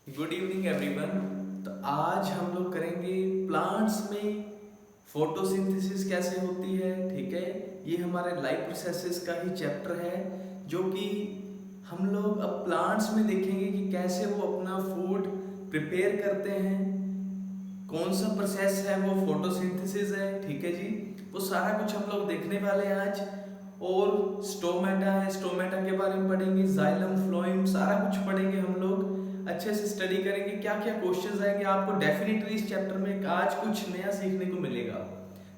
Good evening everyone. तो आज हम लोग करेंगे प्लांट्स में फोटोसिंथेसिस कैसे होती है। ठीक है, ये हमारे लाइफ प्रोसेसेस का ही चैप्टर है जो कि हम लोग अब प्लांट्स में देखेंगे कि कैसे वो अपना फूड प्रिपेयर करते हैं, कौन सा प्रोसेस है वो फोटोसिंथेसिस है। ठीक है जी, वो सारा कुछ हम लोग देखने वाले हैं आज। और स्टोमेटा है, स्टोमेटा के बारे में पढ़ेंगे, जाइलम फ्लोएम सारा कुछ पढ़ेंगे हम लोग, अच्छे से स्टडी करेंगे क्या क्या क्वेश्चंस आएंगे। आपको डेफिनेटली इस चैप्टर में आज कुछ नया सीखने को मिलेगा,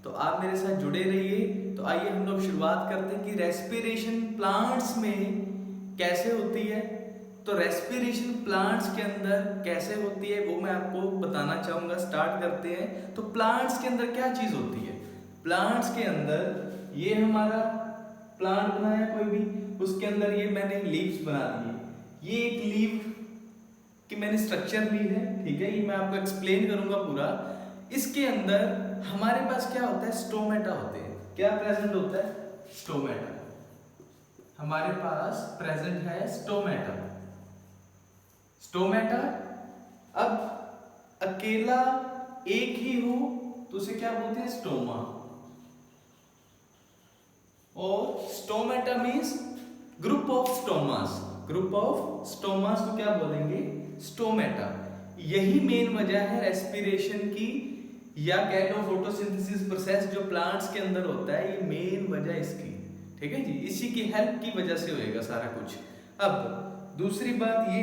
तो आप मेरे साथ जुड़े रहिए। तो आइए हम लोग शुरुआत करते हैं कि रेस्पिरेशन प्लांट्स में कैसे होती है। तो रेस्पिरेशन प्लांट्स के अंदर कैसे होती है वो मैं आपको बताना चाहूंगा। स्टार्ट करते हैं। तो प्लांट्स के अंदर क्या चीज होती है। प्लांट्स के अंदर ये हमारा प्लांट बनाया कोई भी, उसके अंदर ये मैंने लीव्स बना दिए। ये एक लीव की मैंने स्ट्रक्चर ली है। ठीक है, ये मैं आपको एक्सप्लेन करूंगा पूरा। इसके अंदर हमारे पास क्या होता है, स्टोमेटा होते हैं। क्या प्रेजेंट होता है, स्टोमेटा हमारे पास प्रेजेंट है। स्टोमेटा स्टोमेटा अब अकेला एक ही हो तो उसे क्या बोलते हैं, स्टोमा। और stomata means group of stomas. Group of stomas को क्या बोलेंगे, स्टोमेटा। यही मेन वजह है रेस्पिरेशन की, या कह लो फोटोसिंथेसिस प्रोसेस जो प्लांट्स के अंदर होता है, ये मेन वजह इसकी। ठीक है जी, इसी की हेल्प की वजह से होएगा सारा कुछ। अब दूसरी बात ये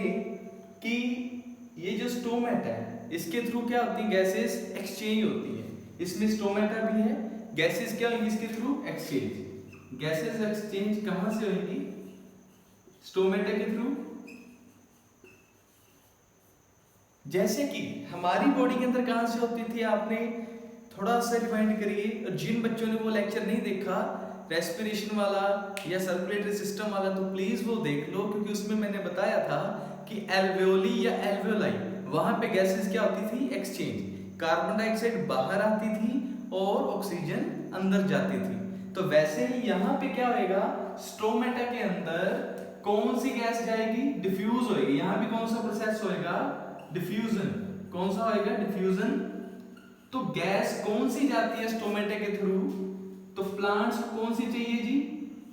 कि ये जो स्टोमेटा है इसके थ्रू क्या होती है, गैसेस एक्सचेंज होती है। इसमें स्टोमेटा भी है, गैसेस क्या होंगी इसके थ्रू, एक्सचेंज। गैसेस एक्सचेंज कहां से होंगी, स्टोमेटा के थ्रू। जैसे कि हमारी बॉडी के अंदर कहां से होती थी, आपने थोड़ा सा रिमाइंड करिए। और जिन बच्चों ने वो लेक्चर नहीं देखा रेस्पिरेशन वाला या सर्कुलेटरी सिस्टम वाला, तो प्लीज वो देख लो, क्योंकि उसमें मैंने बताया था कि एल्वेओली या एल्वेओलाई वहां पे गैसेस क्या होती थी, एक्सचेंज। कार्बन डाइऑक्साइड बाहर आती थी और ऑक्सीजन अंदर जाती थी। तो वैसे ही यहाँ पे क्या होएगा, स्टोमेटा के अंदर कौन सी गैस जाएगी, डिफ्यूज होएगी। यहाँ भी कौन सा प्रोसेस होएगा, डिफ्यूजन। कौन सा होएगा, डिफ्यूजन। तो गैस कौन सी जाती है स्टोमेटा के थ्रू, तो प्लांट्स को कौन सी चाहिए जी,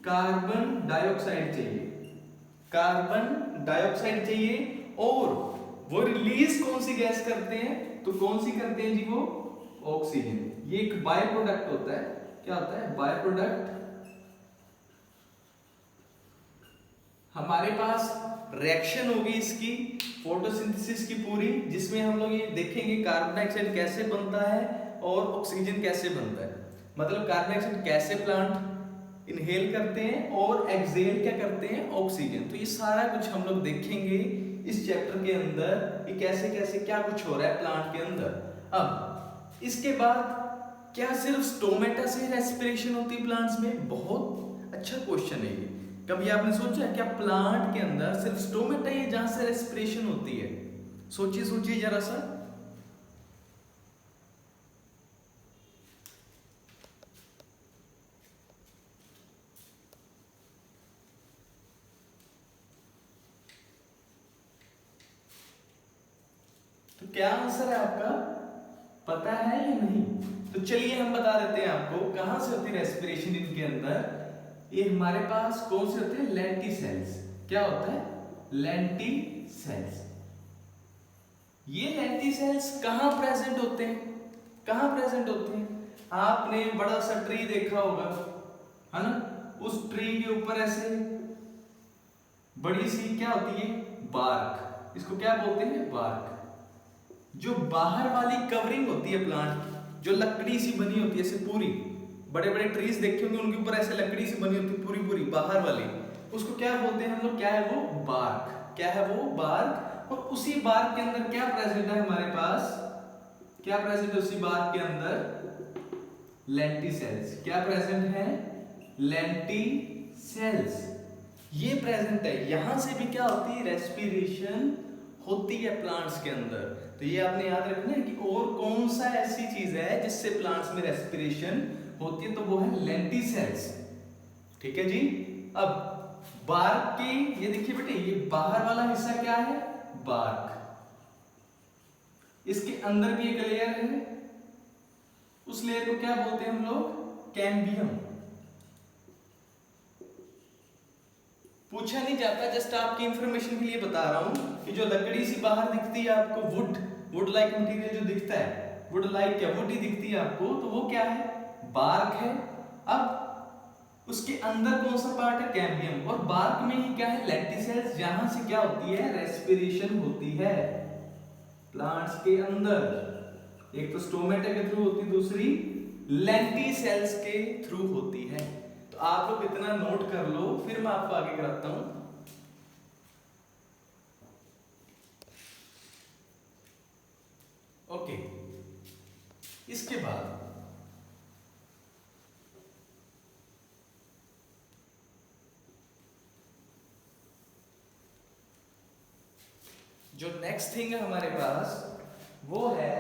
कार्बन डाइऑक्साइड चाहिए। कार्बन डाइऑक्साइड चाहिए। और वो रिलीज कौन सी गैस करते हैं, तो कौन सी करते हैं जी, वो ऑक्सीजन। ये एक बाय प्रोडक्ट होता है। क्या होता है, बाय प्रोडक्ट। हमारे पास रिएक्शन होगी इसकी फोटोसिंथेसिस की पूरी, जिसमें हम लोग ये देखेंगे कार्बन डाइऑक्साइड कैसे बनता है और ऑक्सीजन कैसे बनता है। मतलब कार्बन डाइऑक्साइड कैसे प्लांट इनहेल करते हैं और एक्सहेल क्या करते हैं, ऑक्सीजन। तो ये सारा कुछ हम लोग देखेंगे इस चैप्टर के अंदर कि कैसे कैसे क्या कुछ हो रहा है प्लांट के अंदर। अब इसके बाद क्या सिर्फ स्टोमेटा से रेस्पिरेशन होती है प्लांट्स में, बहुत अच्छा क्वेश्चन है ये। कभी आपने सोचा क्या प्लांट के अंदर सिर्फ स्टोमेटा ही है जहां से रेस्पिरेशन होती है, सोचिए सोचिए जरा सा। तो क्या आंसर है आपका, पता है या नहीं। तो चलिए हम बता देते हैं आपको कहां से होती है रेस्पिरेशन इनके अंदर। ये हमारे पास कौन से होते हैं, लेंटिसेल्स। क्या होता है, लेंटिसेल्स। ये लेंटिसेल्स कहां प्रेजेंट होते हैं, कहां प्रेजेंट होते हैं। आपने बड़ा सा ट्री देखा होगा, है ना, उस ट्री के ऊपर ऐसे बड़ी सी क्या होती है, बार्क। इसको क्या बोलते हैं, बार्क। जो बाहर वाली कवरिंग होती है प्लांट की, जो लकड़ी सी बनी होती है ऐसे पूरी, बड़े बड़े ट्रीज देखे होंगे उनके ऊपर ऐसे लकड़ी सी बनी होती है पूरी पूरी बाहर वाली, उसको क्या बोलते हैं हम लोग, क्या है वो, बार्क। क्या है वो, बार्क। और उसी बार्क के अंदर क्या प्रेजेंट है हमारे पास, क्या प्रेजेंट है उसी बार्क के अंदर, लेंटिसेल्स। क्या प्रेजेंट है, लेंटिसेल्स। ये प्रेजेंट है। यहां से भी क्या होती है, रेस्पिरेशन होती है प्लांट्स के अंदर। तो ये आपने याद रखना है कि और कौन सा ऐसी चीज है जिससे प्लांट्स में रेस्पिरेशन होती है, तो वो है लेंटिसेल्स। ठीक है जी। अब बार्क की ये देखिए बेटे, ये बाहर वाला हिस्सा क्या है, बार्क। इसके अंदर भी एक लेयर है, उस लेयर को क्या बोलते हैं हम लोग? कैम्बियम। पूछा नहीं जाता, जस्ट आपकी इंफॉर्मेशन के लिए बता रहा हूं कि जो लकड़ी सी बाहर दिखती है आपको, वुड लाइक मटेरियल जो दिखता है, वुड लाइक क्या, वुड ही दिखती है आपको, तो वो क्या है? बार्क है। अब उसके अंदर कौन सा पार्ट है? कैम्बियम। और बार्क में ही क्या है? लेंटिसेल्स, जहां से क्या होती है? रेस्पिरेशन होती है प्लांट्स के अंदर। एक तो स्टोमेटा के थ्रू होती है, दूसरी लेंटिसेल्स के थ्रू होती है। तो आप लोग इतना नोट कर लो, फिर मैं आपको आगे कराता हूं। ओके, इसके बाद जो नेक्स्ट थिंग है हमारे पास वो है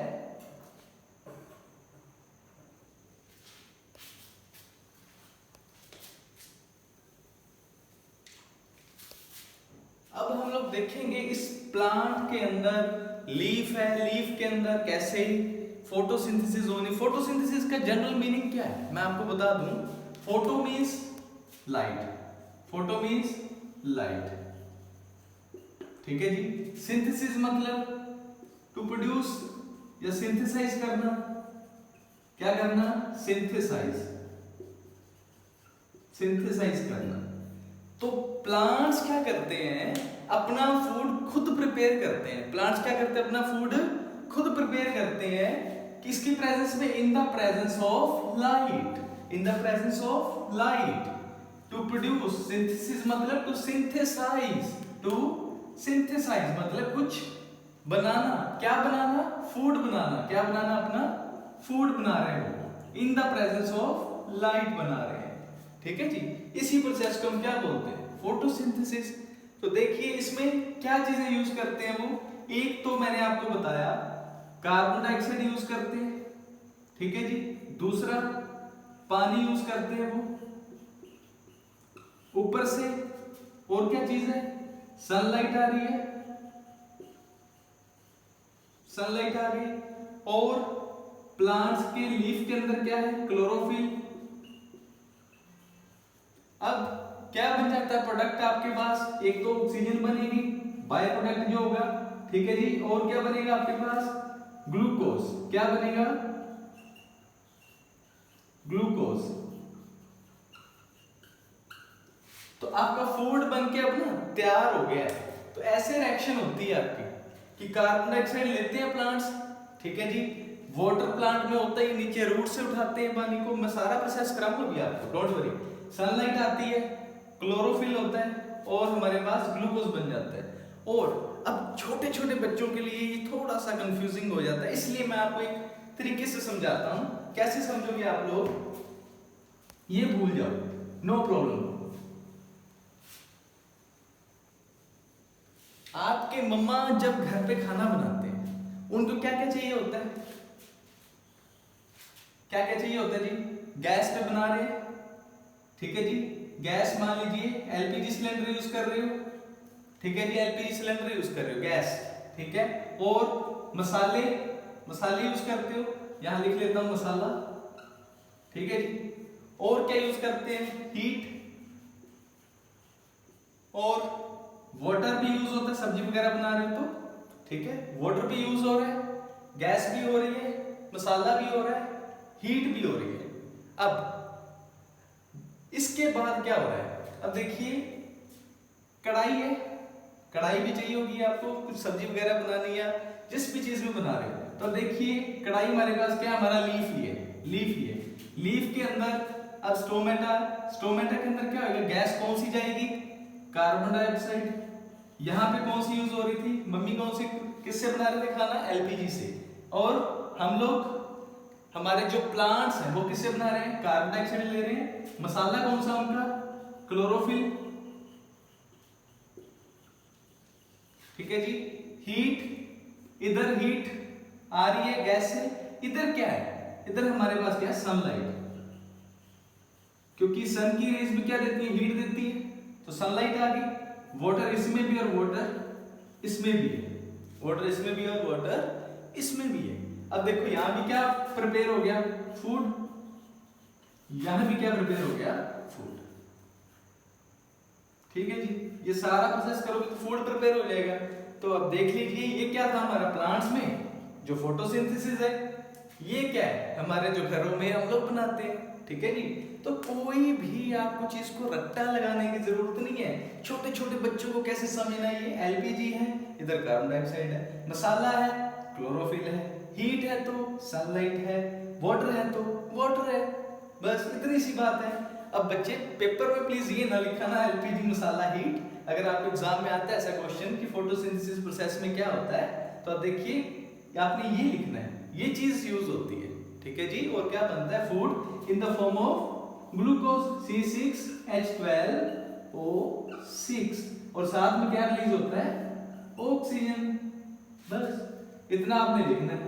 अब हम लोग देखेंगे इस प्लांट के अंदर लीफ है, लीफ के अंदर कैसे फोटोसिंथेसिस होनी। फोटोसिंथेसिस का जनरल मीनिंग क्या है मैं आपको बता दूं। Photo means light, photo means light, ठीक है जी। सिंथेसिस मतलब टू प्रोड्यूस या सिंथेसाइज करना। क्या करना? सिंथेसाइज, सिंथेसाइज करना। तो प्लांट्स क्या करते हैं? अपना फूड खुद प्रिपेयर करते हैं। प्लांट्स क्या करते हैं? अपना फूड खुद प्रिपेयर करते हैं किसकी प्रेजेंस में? In the presence of light, in the presence of light. To produce, synthesis मतलब टू सिंथेसाइज, टू सिंथेसाइज मतलब कुछ बनाना। क्या बनाना? फूड बनाना। क्या बनाना? अपना फूड बना रहे हो, इन द प्रेजेंस ऑफ लाइट बना रहे हैं, ठीक है जी। इसी प्रोसेस को हम क्या बोलते हैं? फोटोसिंथेसिस। तो देखिए इसमें क्या चीजें यूज करते हैं वो। एक तो मैंने आपको बताया कार्बन डाइऑक्साइड यूज करते हैं, ठीक है जी। दूसरा पानी यूज करते हैं वो। ऊपर से और क्या चीज है? सनलाइट आ रही है, सनलाइट आ रही है। और प्लांट्स के लीफ के अंदर क्या है? क्लोरोफिल। अब क्या बन जाता है प्रोडक्ट आपके पास? एक तो ऑक्सीजन बनेगी, बाय प्रोडक्ट जो होगा, ठीक है जी। और क्या बनेगा आपके पास? ग्लूकोज। क्या बनेगा? ग्लूकोज। तो आपका फूड बन के अब ना तैयार हो गया है। तो ऐसे रिएक्शन होती है आपकी कि कार्बन डाइऑक्साइड लेते हैं प्लांट्स, ठीक है जी। वाटर प्लांट में होता है, नीचे रूट से उठाते हैं पानी को। मैं सारा प्रोसेस कराऊंगा भी आपको, डोंट वरी। सनलाइट आती है, क्लोरोफिल होता है और हमारे पास ग्लूकोज बन जाता है। और अब छोटे छोटे बच्चों के लिए ये थोड़ा सा कंफ्यूजिंग हो जाता है, इसलिए मैं आपको एक तरीके से समझाता हूं। कैसे समझोगे आप लोग? ये भूल जाओ, नो प्रॉब्लम। आपके मम्मा जब घर पे खाना बनाते हैं उनको क्या क्या चाहिए होता है? क्या क्या चाहिए होता है जी? गैस पे बना रहे हैं, ठीक है जी। गैस मान लीजिए एलपीजी सिलेंडर यूज कर रहे हो, ठीक है जी। एलपीजी सिलेंडर यूज कर रहे हो, गैस, ठीक है। और मसाले, मसाले यूज करते हो, यहां लिख लेता हूं मसाला, ठीक है जी। और क्या यूज करते हैं? हीट। और वाटर भी यूज होता है, सब्जी वगैरह बना रहे हो तो, ठीक है। वाटर भी यूज हो रहा है, गैस भी हो रही है, मसाला भी हो रहा है, हीट भी हो रही है। अब इसके बाद क्या हो रहा है? अब देखिए कढ़ाई है, कढ़ाई भी चाहिए होगी आपको, कुछ सब्जी वगैरह बनानी है, जिस भी चीज में बना रहे हो। तो देखिए कढ़ाई हमारे पास क्या, हमारा लीफ ही है, लीफ ही है। लीफ के अंदर अब स्टोमेटा, स्टोमेटा के अंदर क्या होगा? गैस कौन सी जाएगी? Carbon dioxide. यहां पे कौन सी यूज हो रही थी? मम्मी कौन सी, किससे बना रहे थे खाना? एलपीजी से। और हम लोग, हमारे जो प्लांट्स हैं वो किससे बना रहे हैं? कार्बन डाइऑक्साइड ले रहे हैं। मसाला कौन सा उनका? क्लोरोफिल, ठीक है जी। हीट, इधर हीट आ रही है गैस से। इधर क्या है? इधर हमारे पास क्या है? सनलाइट। क्योंकि सन की रेज भी क्या देती है? हीट देती है, तो सनलाइट आ गई। वाटर इसमें भी और वाटर इसमें भी है, वाटर इसमें भी और वाटर इसमें भी है। अब देखो यहाँ भी क्या प्रिपेयर हो गया, फूड, यहाँ भी क्या प्रिपेयर हो गया, फूड। ठीक है जी, ये सारा प्रोसेस करोगे तो फूड प्रिपेयर हो जाएगा। तो अब देख लीजिए ये क्या था हमारा प्लांट्स में, जो फोटोसिंथेसिस है। ये क्या है, हमारे जो घरों में हम लोग बनाते हैं। ठीक है जी, तो कोई भी आपको चीज को रट्टा लगाने की जरूरत नहीं है। छोटे छोटे बच्चों को कैसे समझना, ये एलपीजी है, इधर कार्बन डाइऑक्साइड है, मसाला है, क्लोरोफिल है, हीट है तो सनलाइट है, वाटर है तो वाटर है, बस इतनी सी बात है। अब बच्चे पेपर में प्लीज ये ना लिखना एलपीजी मसाला हीट, अगर आपको एग्जाम में आता है ऐसा क्वेश्चन कि फोटोसिंथेसिस प्रोसेस में क्या होता है, तो आप देखिए आपने ये लिखना है, ये चीज यूज होती है। ठीक है जी, और क्या बनता है, food in the form of glucose C6H12O6, और साथ में क्या रिलीज होता है, ऑक्सीजन। बस इतना आपने लिखना है।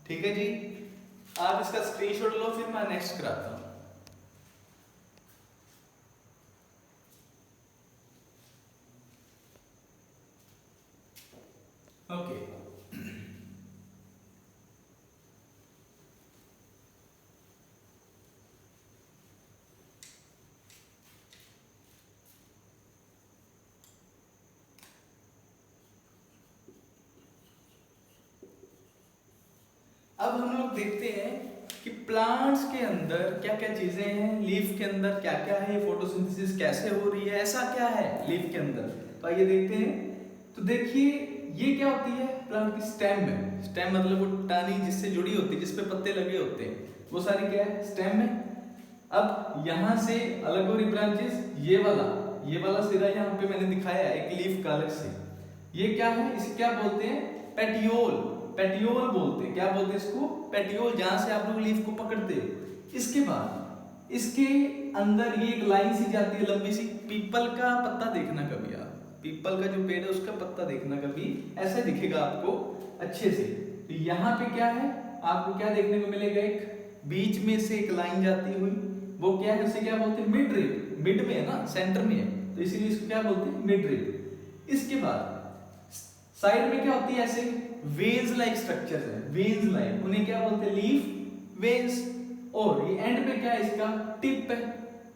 ठीक है जी, आप इसका स्क्रीनशॉट लो, फिर मैं नेक्स्ट कराता हूं। ओके, अब हम लोग देखते हैं कि प्लांट्स के अंदर क्या क्या चीजें हैं, लीफ के अंदर क्या क्या है, फोटोसिंथेसिस कैसे हो रही है, ऐसा क्या है लीफ के अंदर, तो आइए देखते हैं। तो देखिए ये क्या होती है, प्लांट की स्टेम है। स्टेम मतलब वो टहनी जिससे जुड़ी होती है, जिसपे पत्ते लगे होते हैं, वो सारी क्या है, स्टेम है। अब यहां से अलग हो रही ब्रांचेस, ये वाला सिरा यहाँ पे मैंने दिखाया है एक लीफ का अलग से, ये क्या है, इसे क्या बोलते हैं, पेटियोल। पेटियोल बोलते हैं, क्या बोलते हैं इसको, पेटियोल, जहां से आप लोग लीफ को पकड़ते हो। इसके बाद इसके अंदर ये एक लाइन सी जाती है लंबी सी, पीपल का पत्ता देखना कभी आप, पीपल का जो पेड़ है उसका पत्ता देखना कभी, ऐसा दिखेगा आपको अच्छे से। तो यहाँ पे क्या है, आपको क्या देखने को मिलेगा, एक बीच में से एक लाइन जाती हुई, वो क्या है, उसे क्या बोलते हैं, मिड रिब, मिड में है ना, सेंटर में है, तो इसीलिए इसको क्या बोलते हैं, मिड रिब। इसके बाद साइड में क्या होती है, ऐसे वेन्स लाइक स्ट्रक्चर है, वेन्स लाइक, उन्हें क्या बोलते हैं, लीफ वेन्स। और ये एंड पे क्या है, इसका टिप है,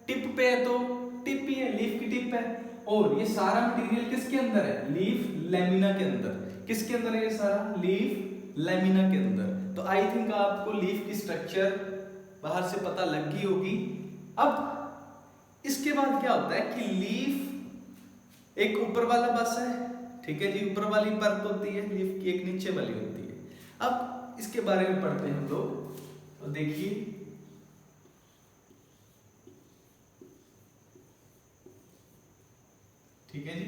टिप पे है तो टिप ही है, लीफ की टिप है। और ये सारा मटेरियल किसके अंदर है, लीफ लैमिना के अंदर। किसके अंदर है ये सारा, लीफ लैमिना के अंदर। तो आई थिंक आपको लीफ की स्ट्रक्चर बाहर से पता लग गई होगी। अब इसके बाद क्या होता है कि लीफ एक ऊपर वाला पासा है, ठीक है जी, ऊपर वाली परत होती है लीफ की, एक नीचे वाली होती है। अब इसके बारे में पढ़ते हैं हम लोग, तो देखिए ठीक है जी।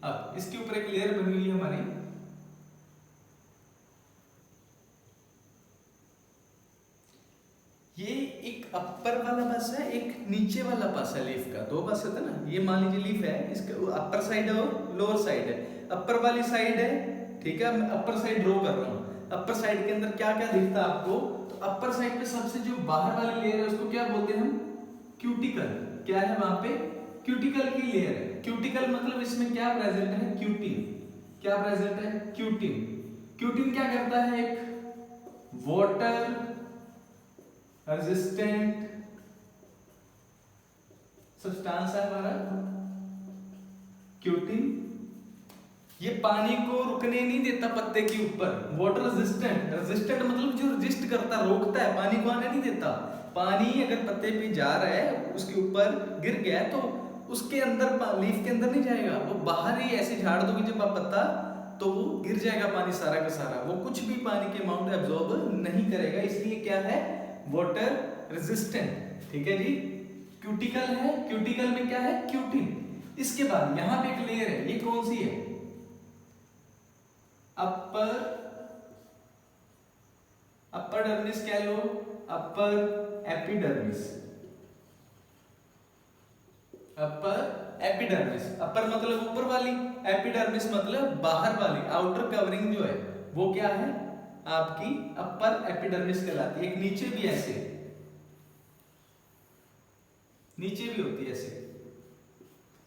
अब इसके ऊपर एक लेयर बनी हुई है हमारी, ये एक अपर वाला पासा है, एक नीचे वाला पासा है लीफ का, दो पासे होते हैं ना। ये मान लीजिए लीफ है, इसका अपर साइड है और लोअर साइड है। अपर वाली साइड है, ठीक है, मैं अपर साइड ड्रॉ कर रहा हूँ। अपर साइड के अंदर क्या क्या दिखता है आपको, तो अपर साइड पे सबसे जो बाहर वाली लेयर है उसको क्या बोलते हैं हम, क्यूटिकल। क्या है वहां पे, क्यूटिकल की लेयर है। क्यूटिकल मतलब इसमें क्या प्रेजेंट है, क्यूटिन। क्या प्रेजेंट है, क्यूटिन। क्यूटिन क्या करता है, एक वाटर रेजिस्टेंट सब्सटेंस है हमारा क्यूटिन। ये पानी को रुकने नहीं देता पत्ते के ऊपर, वाटर रेजिस्टेंट। रेजिस्टेंट मतलब जो रेजिस्ट करता, रोकता है, पानी को आने नहीं देता। पानी अगर पत्ते पे जा रहा है, उसके ऊपर गिर गया तो उसके अंदर, लीफ के अंदर नहीं जाएगा, वो बाहर ही ऐसे झाड़ दोगे जब आप पत्ता, तो वो गिर जाएगा पानी सारा का सारा, वो कुछ भी पानी के अमाउंट एब्जॉर्ब नहीं करेगा, इसलिए क्या है, वाटर रेजिस्टेंट। ठीक है जी, क्यूटिकल है, क्यूटिकल में क्या है, क्यूटिन। इसके बाद यहां पे एक लेयर है, ये कौन सी है, अपर, अपर डर्मिस कह लो, अपर एपिडर्मिस। अपर एपिडर्मिस, अपर मतलब ऊपर वाली, एपिडर्मिस मतलब बाहर वाली, आउटर कवरिंग जो है वो क्या है आपकी अपर एपिडर्मिस कहलाती है। एक नीचे भी ऐसे, नीचे भी होती है ऐसे।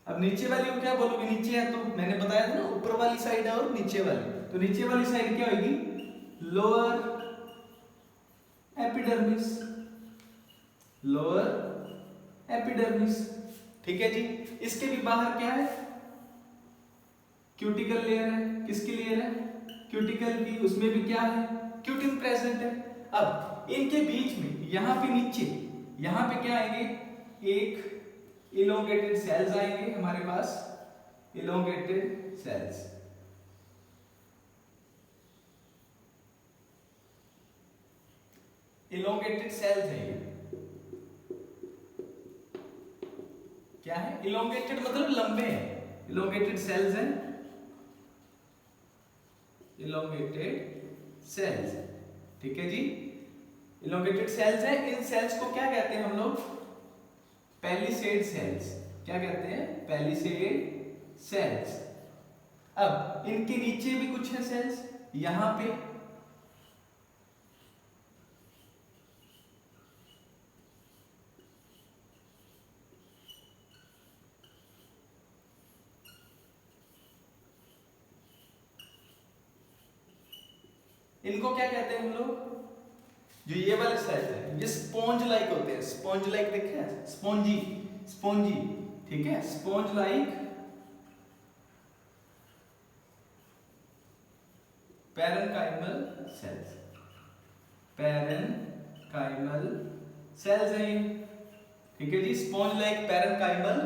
अब नीचे वाली को क्या बोलोगे, नीचे है तो मैंने बताया था ना ऊपर वाली साइड है और नीचे वाली, तो नीचे वाली साइड क्या होगी, लोअर एपिडर्मिस, लोअर एपिडर्मिस, ठीक है जी। इसके भी बाहर क्या है, क्यूटिकल लेयर है। किसकी लेयर है, क्यूटिकल की, उसमें भी क्या है, क्यूटिन प्रेजेंट है। अब इनके बीच में यहां पे नीचे, यहां पे क्या आएंगे, एक इलोंगेटेड सेल्स आएंगे हमारे पास, इलोंगेटेड सेल्स, इलोंगेटेड सेल्स है ये, क्या है, इलोंगेटेड मतलब लंबे हैं, इलोंगेटेड सेल्स हैं, इलोंगेटेड सेल्स, ठीक है जी। इलोंगेटेड सेल्स है, इन सेल्स को क्या कहते हैं हम लोग, पैलिसेड सेल्स, क्या कहते हैं, पैलिसेड सेल्स। अब इनके नीचे भी कुछ है सेल्स, यहां पे इनको क्या कहते हैं हम लोग, जो ये वाले सेल्स है ये स्पॉन्ज लाइक होते हैं, स्पॉन्ज लाइक देखे हैं, स्पॉन्जी, स्पॉन्जी, ठीक है, sponge like parenchymal cells, parenchymal cells है ये, ठीक है जी, स्पॉन्ज लाइक पैरेन्काइमल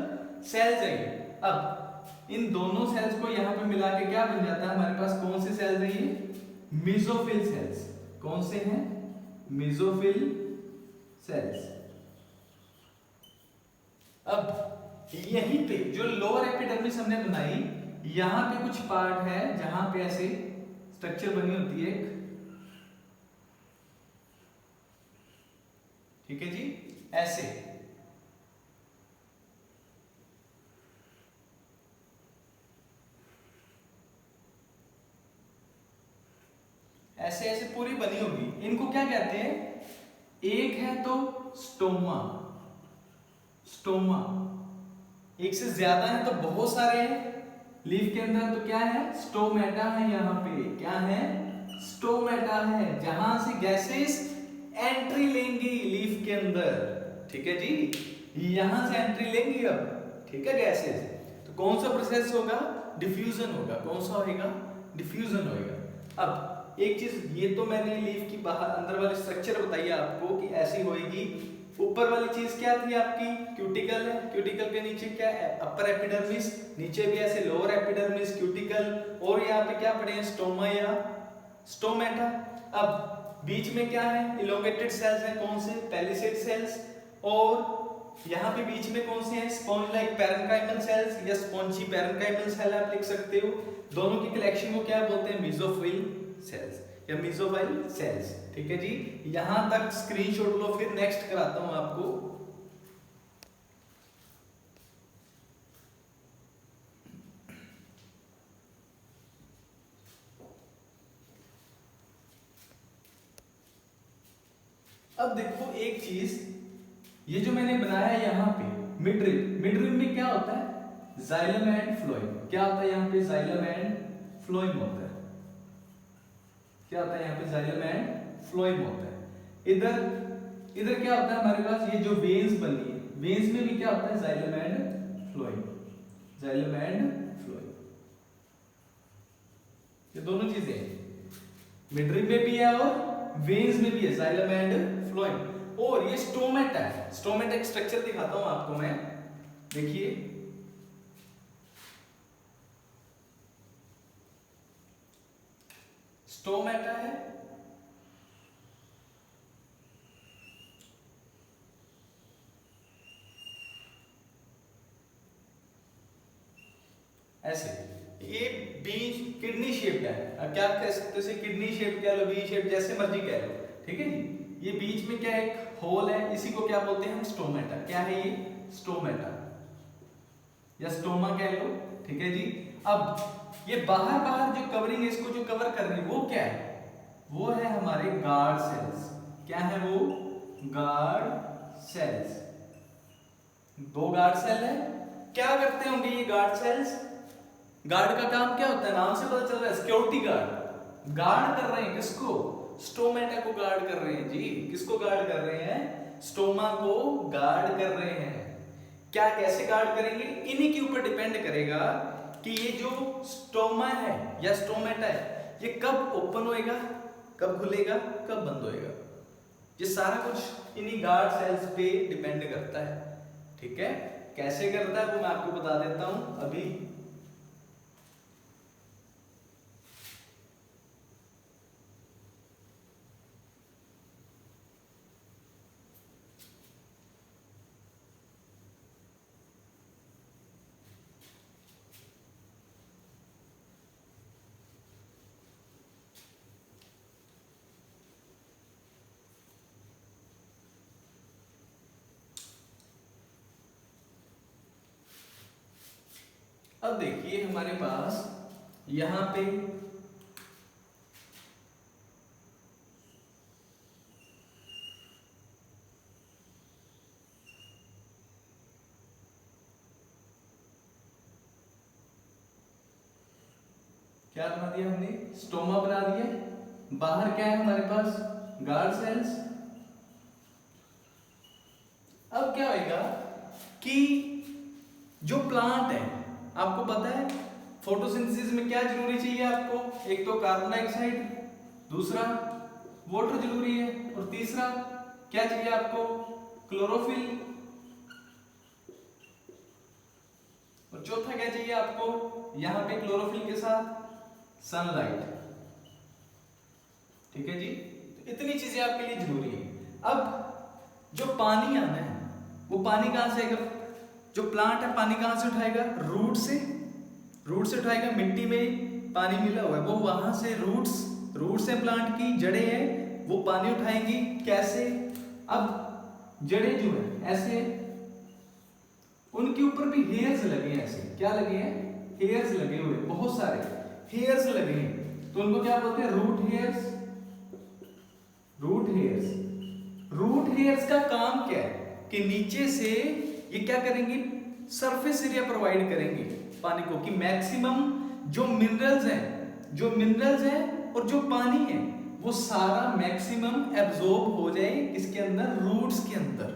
सेल्स है ये। अब इन दोनों सेल्स को यहां पे मिला के क्या बन जाता है हमारे पास, कौन से सेल्स है ये, मेसोफिल सेल्स, कौन से हैं, मेसोफिल सेल्स। अब यहीं पे जो लोअर एपिडर्मिस हमने बनाई, यहां पे कुछ पार्ट है जहां पे ऐसे स्ट्रक्चर बनी होती है, ठीक है जी, ऐसे, ऐसे ऐसे पूरी बनी होगी, इनको क्या कहते हैं, एक है तो स्टोमा, स्टोमा, एक से ज्यादा है तो बहुत सारे हैं, लीफ के अंदर तो क्या है, स्टोमेटा है, यहाँ पे क्या है, स्टोमेटा है, जहां से गैसेस एंट्री लेंगी लीफ के अंदर, ठीक है जी, यहां से एंट्री लेंगी अब, ठीक है, गैसेस। तो कौन सा प्रोसेस होगा, डिफ्यूजन होगा, कौन सा होगा, डिफ्यूजन होगा। अब एक चीज, ये तो मैंने लीफ की बाहर अंदर वाली स्ट्रक्चर बताई आपको कि ऐसी होएगी, ऊपर वाली चीज क्या थी आपकी, क्यूटिकल है, क्यूटिकल के नीचे क्या है, अपर एपिडर्मिस, नीचे भी ऐसे लोअर एपिडर्मिस, क्यूटिकल, और यहाँ पे क्या पड़े हैं, स्टोमा या स्टोमेटा। अब बीच में क्या है, इलोंगेटेड सेल्स हैं, कौन से, पैलिसेड सेल्स, और यहाँ पे बीच में कौन से हैं, स्पॉन्ज लाइक पैरेन्काइमल सेल्स या स्पॉन्जी पैरेन्काइमल सेल आप लिख सकते हो। दोनों की कलेक्शन को क्या बोलते हैं, मेसोफिल सेल्स या मेसोफाइल सेल्स, ठीक है जी। यहां तक स्क्रीनशॉट लो, फिर नेक्स्ट कराता हूं आपको। अब देखो एक चीज, ये जो मैंने बनाया है यहाँ पे मिडरिब, मिडरिब में क्या होता है, जाइलम एंड फ्लोएम, क्या होता है यहाँ पे, जाइलम एंड फ्लोएम होता है, क्या होता है यहाँ पे, जाइलम एंड फ्लोएम होता है। इधर इधर क्या होता है हमारे पास, ये जो वेन्स बनी है, वेन्स में भी क्या होता है, xylem and phloem, xylem and phloem, ये दोनों चीजें मिडरिब में भी है और वेन्स में भी है, जाइलम एंड फ्लोएम। और ये स्टोमेटा है, स्टोमेटा एक स्ट्रक्चर दिखाता हूं आपको मैं, देखिए स्टोमेटा है, ऐसे, ये बीच किडनी शेप्ड है, अब क्या कह सकते हो, किडनी शेप कह लो, बी शेप, जैसे मर्जी कह लो, ठीक है जी। ये बीच में क्या एक होल है, इसी को क्या बोलते हैं हम, स्टोमेटा, क्या है ये, स्टोमेटा या स्टोमा कह लो, ठीक है जी। अब ये बाहर बाहर जो कवरिंग है, इसको जो कवर कर रही है वो क्या है, वो है हमारे गार्ड सेल्स, क्या है वो, गार्ड सेल्स, दो गार्ड सेल है। क्या करते होंगे ये गार्ड सेल्स, गार्ड का काम क्या होता है, नाम से पता चल रहा है, सिक्योरिटी गार्ड, गार्ड कर रहे हैं किसको? स्टोमेटा को गार्ड कर रहे हैं जी। किसको गार्ड कर रहे हैं? स्टोमा को गार्ड कर रहे हैं। क्या कैसे गार्ड करेंगे? इन्हीं के ऊपर डिपेंड करेगा कि ये जो स्टोमा है या स्टोमेटा है ये कब ओपन होएगा, कब खुलेगा, कब बंद होएगा। ये सारा कुछ इन्हीं गार्ड सेल्स पे डिपेंड करता है। ठीक है, कैसे करता है वो मैं आपको बता देता हूं अभी। अब देखिए हमारे पास यहां पे क्या बना दिया हमने? स्टोमा बना दिया। बाहर क्या है हमारे पास? Guard cells. अब क्या होगा कि जो प्लांट है, आपको पता है फोटोसिंथेसिस में क्या जरूरी चाहिए आपको? एक तो कार्बन डाइऑक्साइड, दूसरा वाटर जरूरी है, और तीसरा क्या चाहिए आपको? क्लोरोफिल, और चौथा क्या चाहिए आपको? यहां पे क्लोरोफिल के साथ सनलाइट। ठीक है जी, तो इतनी चीजें आपके लिए जरूरी है। अब जो पानी आना है वो पानी कहां से आएगा? जो प्लांट है पानी कहां से उठाएगा? रूट से। रूट से उठाएगा, मिट्टी में पानी मिला हुआ है वो वहां से रूट्स है प्लांट की, जड़ें हैं वो पानी उठाएंगी। कैसे? अब जड़ें जो है ऐसे, उनके ऊपर भी हेयर्स लगे हैं। ऐसे क्या लगे हैं? हेयर्स लगे हुए, बहुत सारे हेयर्स लगे हैं, तो उनको क्या बोलते हैं? Root hairs. Root hairs, root hairs का काम क्या है कि नीचे से ये क्या करेंगे? सरफेस एरिया प्रोवाइड करेंगे पानी को, कि मैक्सिमम जो मिनरल्स हैं और जो पानी है वो सारा मैक्सिमम एब्जॉर्ब हो जाए किसके अंदर? रूट्स के अंदर।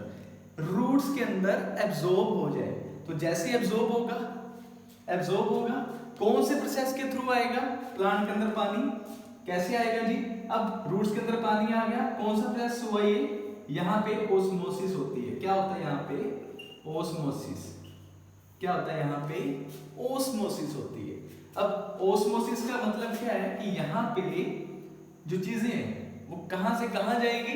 रूट्स के अंदर एब्जॉर्ब हो जाए। तो जैसे एब्जॉर्ब होगा कौन से प्रोसेस के थ्रू आएगा? प्लांट के अंदर पानी कैसे आएगा जी? अब रूट्स के अंदर पानी आ गया, कौन सा प्रोसेस हुआ? ये यहाँ पे ओस्मोसिस होती है। क्या होता है यहाँ पे? ओस्मोसिस। क्या होता है यहाँ पे? ओस्मोसिस होती है। अब ओस्मोसिस का मतलब क्या है कि यहाँ पे जो चीजें हैं वो कहां से कहां जाएगी?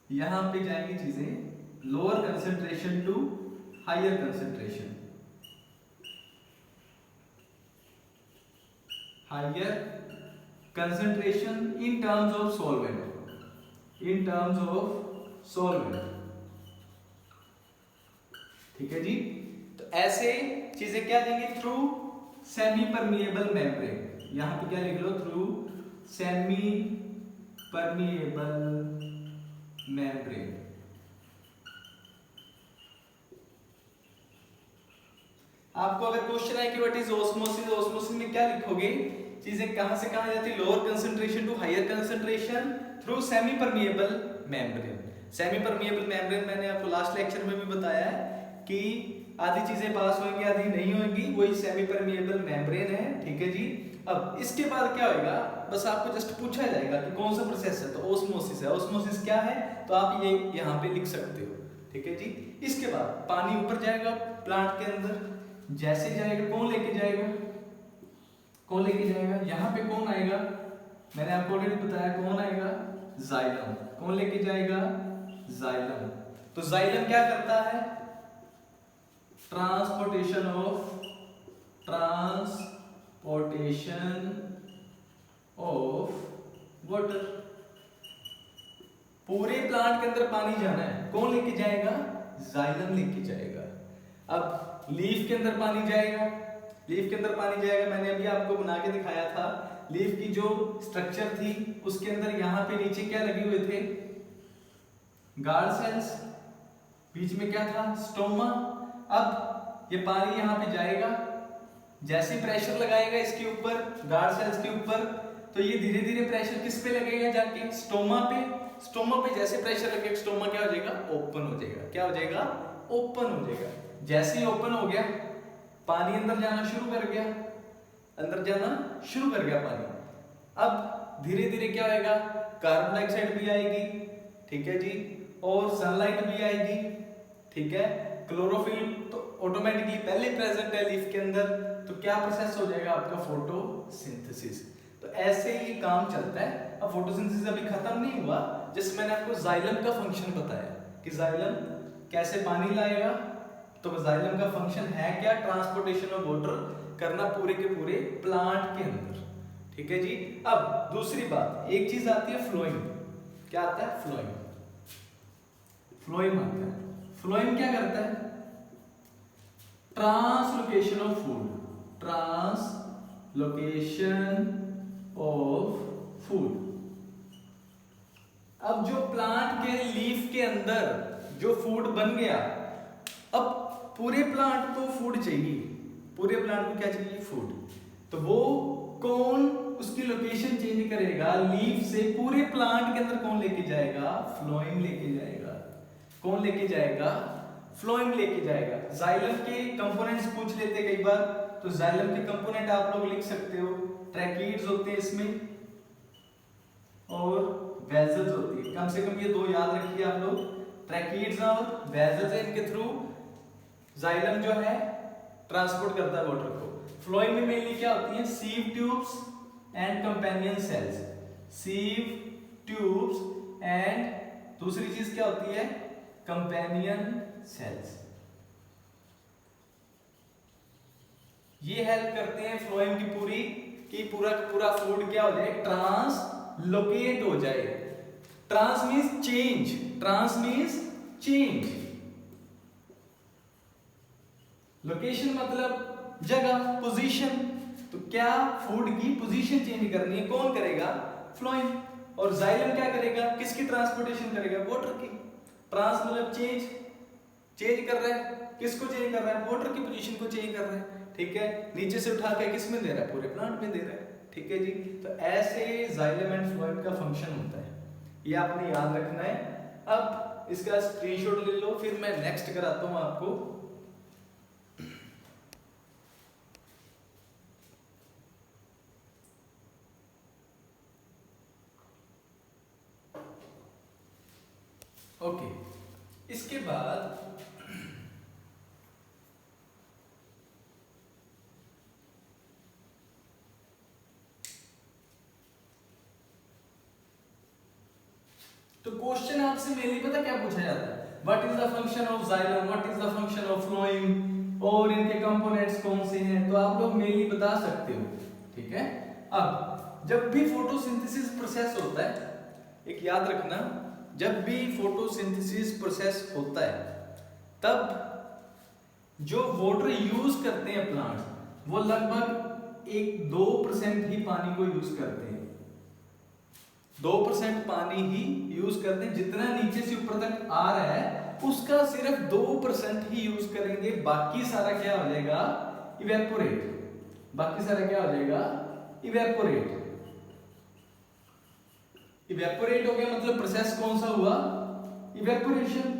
यहां पे जाएंगी चीजें lower concentration to higher concentration. Higher concentration in terms of solvent. In terms of solvent. ठीक है जी, तो ऐसे चीजें क्या देंगे? Through semi permeable membrane. यहां पे क्या लिख लो? Through semi permeable membrane. आपको अगर क्वेश्चन है कि व्हाट इज ऑस्मोसिस, ऑस्मोसिस में क्या लिखोगे? चीजें कहां से कहां जाती है? Lower concentration to higher concentration through semi permeable membrane. Semi permeable membrane मैंने आपको लास्ट लेक्चर में भी बताया है कि आधी चीजें पास होंगी आधी नहीं होंगी, वही सेमी परमिएबल मेम्ब्रेन है। ठीक है जी, अब इसके बाद क्या होगा? बस आपको जस्ट पूछा जाएगा कि कौन सा प्रोसेस है, तो ऑस्मोसिस है। ऑस्मोसिस क्या है तो आप ये यहाँ पे लिख सकते हो। ठीक है जी, इसके बाद पानी ऊपर जाएगा प्लांट के अंदर, जैसे जाएगा कौन लेके जाएगा? कौन लेके जाएगा? यहाँ पे कौन आएगा? मैंने आपको ऑलरेडी बताया कौन आएगा? जाइलम। कौन लेके जाएगा? जाइलम। तो जाइलम क्या करता है? Transportation of water. पूरे प्लांट के अंदर पानी जाना है, कौन लेके जाएगा? जाइलम लेके जाएगा। अब लीफ के अंदर पानी जाएगा, लीफ के अंदर पानी जाएगा, मैंने अभी आपको बना के दिखाया था। लीफ की जो स्ट्रक्चर थी उसके अंदर यहाँ पे नीचे क्या लगे हुए थे? गार्ड सेल्स, बीच में क्या था? स्टोमा। अब ये पानी यहाँ पे जाएगा, जैसे प्रेशर लगाएगा इसके ऊपर, गार्ड सेल्स के ऊपर, तो ये धीरे धीरे प्रेशर किस पे लगेगा, जाके स्टोमा पे। स्टोमा पे जैसे प्रेशर लगेगा, स्टोमा क्या हो जाएगा, ओपन हो जाएगा। क्या हो जाएगा, ओपन हो जाएगा। जैसे ही ओपन हो गया, पानी अंदर जाना शुरू कर गया, अंदर जाना शुरू कर गया पानी। अब धीरे धीरे क्या होएगा, कार्बन डाइऑक्साइड भी आएगी, ठीक है जी, और सनलाइट भी आएगी, ठीक है। क्लोरोफिल तो ऑटोमेटिकली पहले प्रेजेंट है लीफ के अंदर, तो क्या प्रोसेस हो जाएगा आपका, फोटोसिंथेसिस। तो ऐसे ही काम चलता है। अब फोटोसिंथेसिस अभी खत्म नहीं हुआ, जस्ट मैंने आपको जाइलम का फंक्शन बताया कि जाइलम कैसे पानी लाएगा। तो जाइलम का फंक्शन है क्या, ट्रांसपोर्टेशन ऑफ वाटर करना पूरे के पूरे प्लांट के अंदर, ठीक है जी। अब दूसरी बात, एक चीज आती है फ्लोएम। क्या आता है, फ्लोएम। फ्लोएम आता है। फ्लोएम क्या करता है, translocation of food, translocation of food. अब जो प्लांट के लीफ के अंदर जो फूड बन गया, अब पूरे प्लांट को फूड चाहिए, पूरे प्लांट को क्या चाहिए, फूड। तो वो कौन उसकी लोकेशन चेंज करेगा, लीफ से पूरे प्लांट के अंदर कौन लेके जाएगा, फ्लोएम लेके जाएगा। कौन लेके जाएगा, फ्लोएम लेके जाएगा। जाइलम के कंपोनेंट्स पूछ लेते कई बार, तो जाइलम के कंपोनेंट आप लोग लिख सकते हो, ट्रैकीड्स होते हैं इसमें और वेसल्स होती है। कम से कम ये दो याद रखिए आप लोग, ट्रैकीड्स और वेसल्स, इनके थ्रू जाइलम जो है ट्रांसपोर्ट करता है वाटर को। फ्लोएम में मेनली क्या होती है, sieve tubes and companion cells. Sieve tubes and दूसरी चीज क्या होती है, कंपेनियन सेल्स। ये हेल्प करते हैं फ्लोएम की पूरी, कि पूरा पूरा फूड क्या हो जाए, ट्रांसलोकेट हो जाए। Trans means change, trans means change, location मतलब जगह, पोजीशन। तो क्या फूड की पोजीशन चेंज करनी है, कौन करेगा, फ्लोएम। और जाइलम क्या करेगा, किसकी ट्रांसपोर्टेशन करेगा, वाटर की। ट्रांस मतलब चेंज, चेंज कर रहा है, किसको चेंज कर रहा है, वाटर की पोजीशन को चेंज कर रहा है, ठीक है। नीचे से उठा के किस में दे रहा है, पूरे प्लांट में दे रहा है, ठीक है जी। तो ऐसे जाइलम एंड फ्लोएम का फंक्शन होता है, ये आपने याद रखना है। अब इसका स्क्रीनशॉट ले लो, फिर मैं नेक्स्ट कराता हूं आपको। ओके, इसके बाद तो क्वेश्चन आपसे मेनली पता क्या पूछा जाता है, what is the function of xylem, what is the function of phloem, और इनके कंपोनेंट्स कौन से हैं, तो आप लोग मेनली बता सकते हो, ठीक है। अब जब भी फोटोसिंथेसिस प्रोसेस होता है, एक याद रखना, जब भी फोटोसिंथेसिस प्रोसेस होता है, तब जो वाटर यूज करते हैं प्लांट्स, वो लगभग 1-2% ही पानी को यूज करते हैं। 2% पानी ही यूज करते हैं, जितना नीचे से ऊपर तक आ रहा है उसका सिर्फ 2% ही यूज करेंगे, बाकी सारा क्या हो जाएगा, इवेपोरेट। बाकी सारा क्या हो जाएगा, इवेपोरेट। इवेपोरेट हो गया मतलब प्रोसेस कौन सा हुआ, इवेपोरेशन।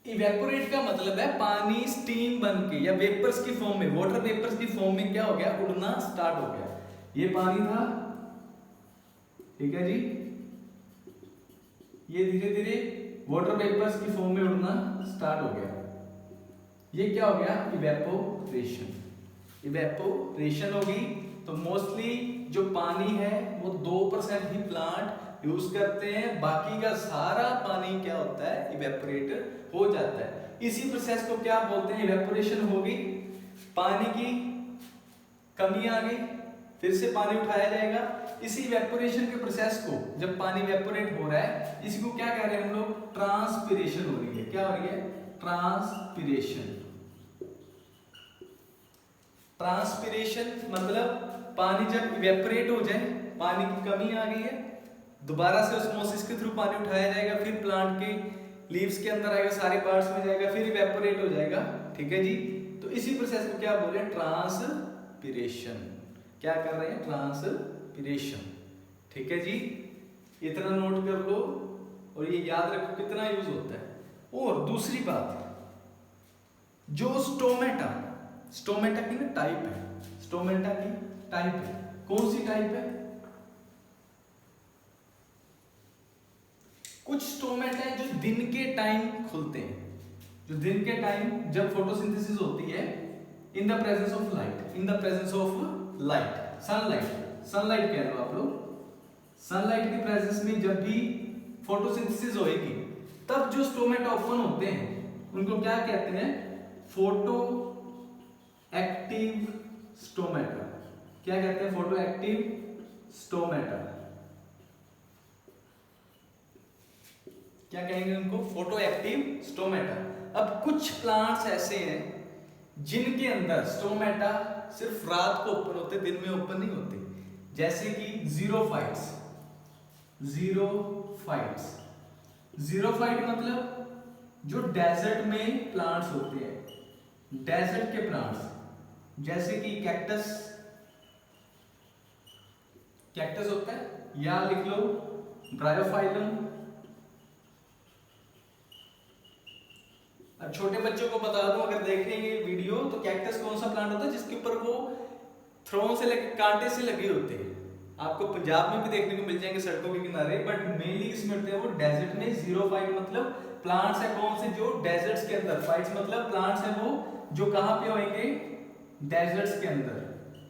इवेपोरेट का मतलब है पानी स्टीम बन के या वेपर्स की फॉर्म में, वाटर वेपर्स की फॉर्म में क्या हो गया, उड़ना स्टार्ट हो गया। ये पानी था, ठीक है जी, ये धीरे धीरे वाटर वेपर्स की फॉर्म में उड़ना स्टार्ट हो गया। ये क्या हो गया, इवेपोरेशन। इवेपोरेशन होगी तो मोस्टली जो पानी है वो 2% ही प्लांट यूज करते हैं, बाकी का सारा पानी क्या होता है, इवेपोरेट हो जाता है। इसी प्रोसेस को क्या बोलते हैं, इवेपोरेशन हो गई, पानी की कमी आ गई, फिर से पानी उठाया जाएगा। इसी इवेपोरेशन के प्रोसेस को, जब पानी इवेपोरेट हो रहा है, इसी को क्या कह रहे हैं हम लोग, ट्रांसपिरेशन हो रही है। क्या हो रही है, ट्रांसपिरेशन। ट्रांसपिरेशन मतलब पानी जब इवेपोरेट हो जाए, पानी की कमी आ गई है, दोबारा से ऑस्मोसिस के थ्रू पानी उठाया जाएगा, फिर प्लांट के लीव्स के अंदर आएगा, सारे पार्ट्स में जाएगा, फिर इवेपोरेट हो जाएगा। ठीक है जी। तो इसी प्रोसेस को क्या बोल रहे हैं? ट्रांसपिरेशन। क्या कर रहे हैं? ट्रांसपिरेशन। ठीक है जी, इतना नोट कर लो और ये याद रखो कितना यूज होता है। और दूसरी बात, जो स्टोमेटा, स्टोमेटा की ना टाइप है, स्टोमेटा की टाइप है, कौन सी टाइप है? कुछ स्टोमेटा है जो दिन के टाइम खुलते हैं, जो दिन के टाइम जब फोटोसिंथेसिस होती है, इन the presence of light, in the presence of light, sunlight, sunlight कह लो आप लोग, सनलाइट की प्रेजेंस में जब भी फोटोसिंथेसिस होएगी तब जो स्टोमेटा ओपन होते हैं उनको क्या कहते हैं? Photo active stomata. क्या कहते हैं? Photo active stomata. क्या कहेंगे उनको? Photo active stomata. अब कुछ प्लांट्स ऐसे हैं जिनके अंदर स्टोमेटा सिर्फ रात को ओपन होते, दिन में ओपन नहीं होते, जैसे कि जीरोफाइट्स। जीरोफाइट्स, जीरोफाइट मतलब जो डेजर्ट में प्लांट्स होते हैं, डेजर्ट के प्लांट्स, जैसे कि कैक्टस, कैक्टस होता है, या लिख लो ब्रायोफाइलम। अब छोटे बच्चों को बता दूं, अगर देख रहे हैं ये वीडियो, तो कैक्टस कौन सा प्लांट होता है जिसके ऊपर वो थ्रोन से लेकर कांटे से लगे होते हैं? आपको पंजाब में भी देखने को मिल जाएंगे सड़कों के किनारे, बट मेनली इसमें होते हैं वो डेजर्ट में। जीरोफाइट मतलब प्लांट्स है कौन से? जो डेजर्ट्स के अंदर, फाइट्स मतलब प्लांट्स है वो जो कहां पे होंगे? डेजर्ट्स के अंदर।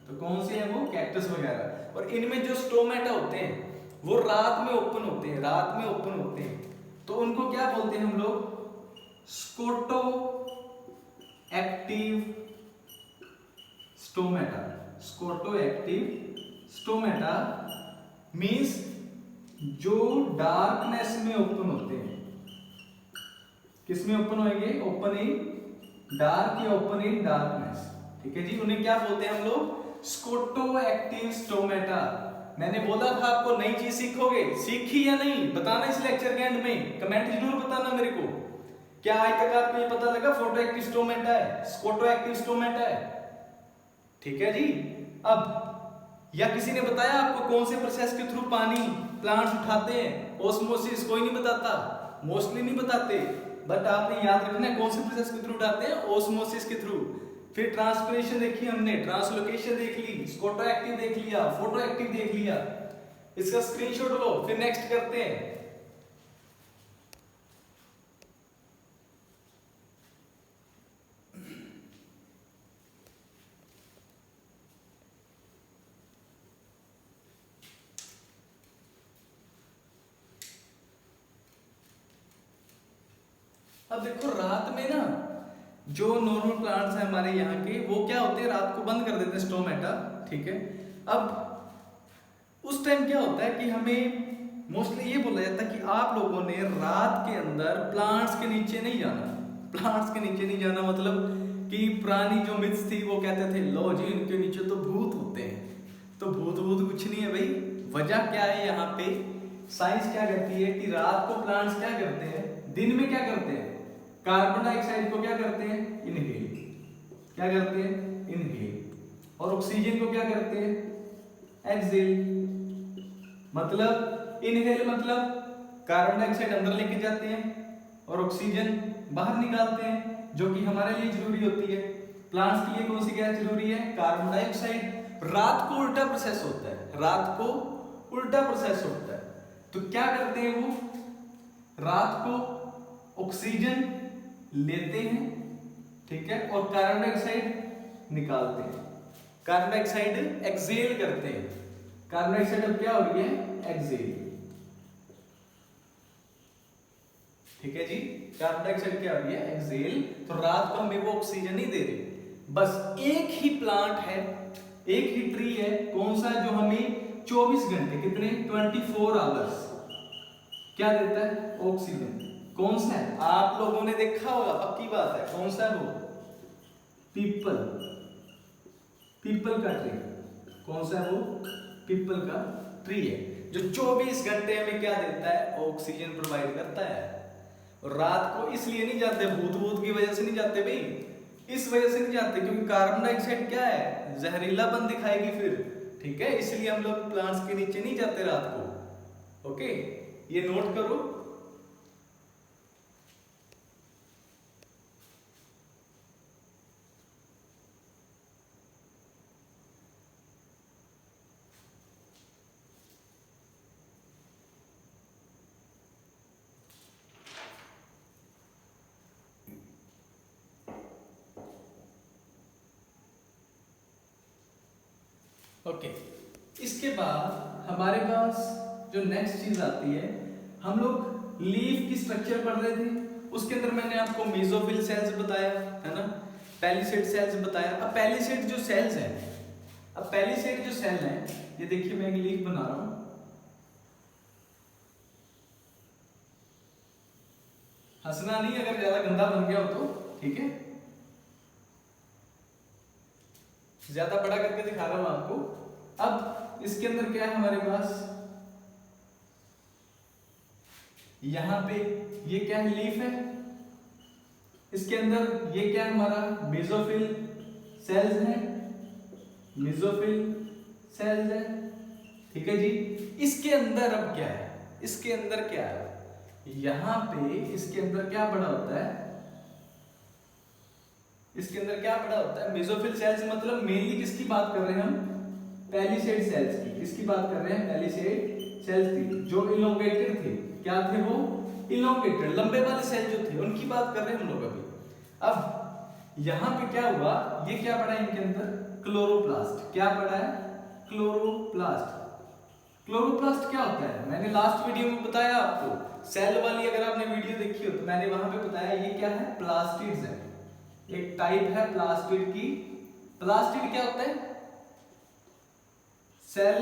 तो कौन से हैं वो? कैक्टस वगैरह। और इनमें जो स्टोमेटा होते हैं वो रात में ओपन होते हैं, रात में ओपन होते हैं, तो उनको क्या बोलते हैं हम लोग? Scoto active stomata. Scoto active stomata means जो डार्कनेस में ओपन होते हैं। किस में ओपन होंगे? ओपन इन डार्क या ओपन इन डार्कनेस। ठीक है जी, उन्हें क्या बोलते हैं हम लोग? Scoto active stomata. मैंने बोला था आपको नई चीज सीखोगे, सीखी या नहीं बताना इस लेक्चर के एंड में, कमेंट जरूर बताना मेरे को। क्या आज तक आपको ये पता लगा फोटो एक्टिव स्टोमेटा है, स्कोटो एक्टिव स्टोमेटा है? ठीक है जी। अब या किसी ने बताया आपको कौन से प्रोसेस के थ्रू पानी प्लांट्स उठाते हैं? ओस्मोसिस कोई नहीं बताता, मोस्टली नहीं बताते, बट आपने याद रखना है कौन से प्रोसेस के थ्रू उठाते हैं? ओस्मोसिस के थ्रू। फिर ट्रांसपिरेशन देखी हमने, ट्रांसलोकेशन देख ली, स्कोटो एक्टिव देख लिया, फोटो एक्टिव देख लिया। इसका स्क्रीनशॉट लो, फिर नेक्स्ट करते हैं। अब देखो रात में ना जो नॉर्मल प्लांट्स हैं हमारे यहाँ के, वो क्या होते हैं? रात को बंद कर देते हैं स्टोमेटा। ठीक है। अब उस टाइम क्या होता है कि हमें मोस्टली ये बोला जाता है कि आप लोगों ने रात के अंदर प्लांट्स के नीचे नहीं जाना। प्लांट्स के नीचे नहीं जाना मतलब कि पुरानी जो मिथ्स थी वो कहते थे लो जी इनके नीचे तो भूत होते हैं। तो भूत भूत कुछ नहीं है भाई। वजह क्या है? यहाँ पे साइंस क्या कहती है कि रात को प्लांट्स क्या करते हैं, दिन में क्या करते हैं? कार्बन डाइऑक्साइड को क्या करते हैं? इनहेल। क्या करते हैं? इनहेल। और ऑक्सीजन को क्या करते हैं? एक्सहेल। मतलब इनहेल मतलब कार्बन डाइऑक्साइड अंदर लेके जाते हैं और ऑक्सीजन बाहर निकालते हैं, जो कि हमारे लिए जरूरी होती है। प्लांट्स के लिए कौन सी गैस जरूरी है? Carbon dioxide. रात को उल्टा प्रोसेस होता है, रात को उल्टा प्रोसेस होता है। तो क्या करते हैं वो? रात को ऑक्सीजन लेते हैं, ठीक है, और कार्बन डाइऑक्साइड निकालते हैं। कार्बन डाइऑक्साइड एक्सहेल करते हैं। कार्बन डाइऑक्साइड अब क्या हो रही है? एक्सहेल। ठीक है जी, कार्बन डाइऑक्साइड क्या हो रही है? एक्सहेल। तो रात को हमें वो ऑक्सीजन नहीं दे रही। बस एक ही प्लांट है, एक ही ट्री है, कौन सा? जो हमें 24 घंटे, कितने? 24 आवर्स क्या देता है? ऑक्सीजन। कौन सा है? आप लोगों ने देखा होगा, पक्की बात है। कौन सा है वो? पीपल। पीपल का ट्री। कौन सा है वो? पीपल का ट्री है जो 24 घंटे में क्या देता है? ऑक्सीजन प्रोवाइड करता है। और रात को इसलिए नहीं जाते, भूत भूत की वजह से नहीं जाते भाई, इस वजह से नहीं जाते क्योंकि कार्बन डाइऑक्साइड क्या है, जहरीलापन दिखाएगी फिर, ठीक है, इसलिए हम लोग प्लांट्स के नीचे नहीं जाते रात को। ओके, ये नोट करो। ओके, इसके बाद हमारे पास जो नेक्स्ट चीज आती है, हम लोग लीफ की स्ट्रक्चर पढ़ रहे थे, उसके अंदर मैंने आपको मेसोफिल सेल्स बताया है ना, पैलिसेड सेल्स बताया। अब पैलिसेड जो सेल्स हैं, अब पैलिसेड जो सेल है, ये देखिए मैं एक लीफ बना रहा हूं, हंसना नहीं अगर ज्यादा गंदा बन गया हो तो, ठीक है, ज्यादा बड़ा करके दिखा रहा हूं आपको। अब इसके अंदर क्या है हमारे पास, यहां पे ये क्या है, लीफ है, इसके अंदर ये क्या है हमारा, मेसोफिल सेल्स हैं, मेसोफिल सेल्स है, ठीक है जी। इसके अंदर अब क्या है, इसके अंदर क्या है, यहां पे इसके अंदर क्या पड़ा होता है, इसके अंदर क्या पड़ा होता है, मेसोफिल सेल्स, मतलब मेनली किसकी बात कर रहे हैं हम, पैलिसेड सेल्स की, किसकी बात कर रहे हैं, पैलिसेड सेल्स की, जो इलोंगेटेड थे, क्या थे वो, इलोंगेटेड, लंबे वाले सेल जो थे उनकी बात कर रहे हैं हम लोग अभी। अब यहां पे क्या हुआ, ये क्या पड़ा है इनके अंदर, क्लोरोप्लास्ट, क्या पड़ा है, क्लोरोप्लास्ट। क्लोरोप्लास्ट क्या होता है, मैंने लास्ट वीडियो में बताया आपको, सेल वाली अगर आपने वीडियो देखी हो तो मैंने वहां पे बताया ये क्या है, प्लास्टिड्स है, एक टाइप है प्लास्टिड की। प्लास्टिड क्या होता है, सेल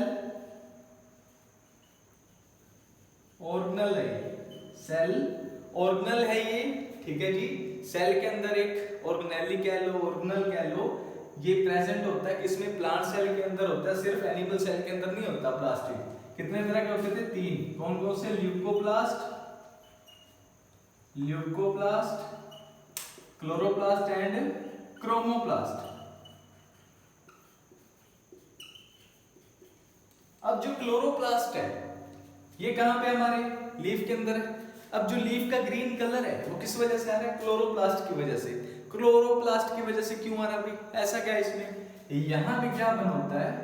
ऑर्गेनल है, सेल ऑर्गेनल है ये, ठीक है जी। सेल के अंदर एक ऑर्गेनेली कह लो, ऑर्गेनल कह लो, ये प्रेजेंट होता है, इसमें प्लांट सेल के अंदर होता है, सिर्फ एनिमल सेल के अंदर नहीं होता प्लास्टिड। कितने तरह के होते थे, 3, कौन कौन से, leucoplast, leucoplast, chloroplast and chromoplast. अब जो क्लोरोप्लास्ट है ये कहां पे हमारे लीफ के अंदर है। अब जो लीफ का ग्रीन कलर है वो किस वजह से आ रहा है, क्लोरोप्लास्ट की वजह से। क्लोरोप्लास्ट की वजह से क्यों आ रहा है, ऐसा क्या है इसमें, यहां पे क्या बना होता है,